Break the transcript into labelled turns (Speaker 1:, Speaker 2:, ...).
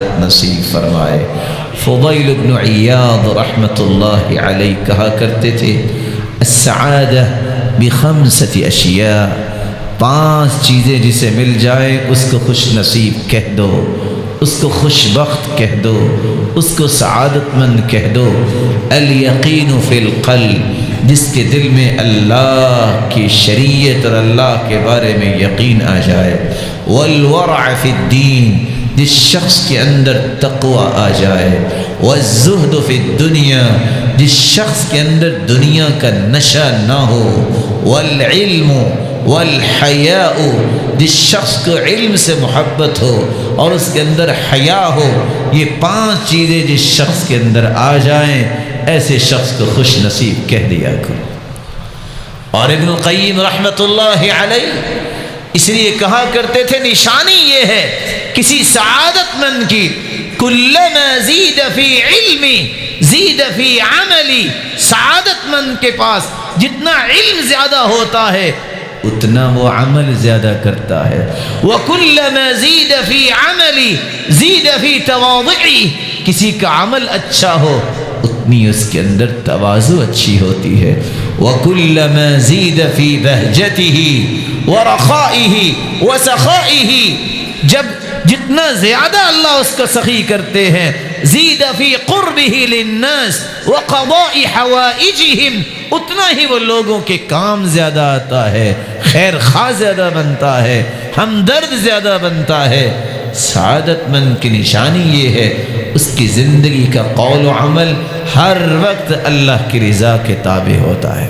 Speaker 1: نصیب فرمائے۔ فضیل بن عیاض رحمۃ اللہ علیہ کہا کرتے تھے السعادہ بخمسۃ اشیاء، 5 چیزیں جسے مل جائے اس کو خوش نصیب کہہ دو، اس کو خوش بخت کہہ دو، اس کو سعادت مند کہہ دو۔ الیقین فی القلب، جس کے دل میں اللہ کی شریعت اور اللہ کے بارے میں یقین آ جائے۔ والورع فی الدین، جس شخص کے اندر تقوی آ جائے۔ والزہد فی الدنیا، جس شخص کے اندر دنیا کا نشہ نہ ہو۔ والعلم والحیاء، جس شخص کو علم سے محبت ہو اور اس کے اندر حیا ہو۔ یہ 5 چیزیں جس شخص کے اندر آ جائیں ایسے شخص کو خوش نصیب کہہ دیا کرو۔ اور ابن القیم رحمۃ اللہ علیہ اس لیے کہا کرتے تھے نشانی یہ ہے کسی سعادت مند کی، کلما زید فی علمی زید فی عملی، سعادت مند کے پاس جتنا علم زیادہ ہوتا ہے اتنا وہ عمل زیادہ کرتا ہے۔ وَكُلَّمَا زِيدَ فِي عَمَلِ زِيدَ فِي تَوَاضُعِهِ، کسی کا عمل اچھا ہو اتنی اس کے اندر تواضع اچھی ہوتی ہے۔ وَكُلَّمَا زِيدَ فِي بَهْجَتِهِ وَرَخَائِهِ وَسَخَائِهِ، جب جتنا زیادہ اللہ اس کو سخی کرتے ہیں زید فی قربہ للناس وقضاء حوائجہم، اتنا ہی وہ لوگوں کے کام زیادہ آتا ہے، خیر خواہ زیادہ بنتا ہے، ہمدرد زیادہ بنتا ہے۔ سعادت مند کی نشانی یہ ہے اس کی زندگی کا قول و عمل ہر وقت اللہ کی رضا کے تابع ہوتا ہے۔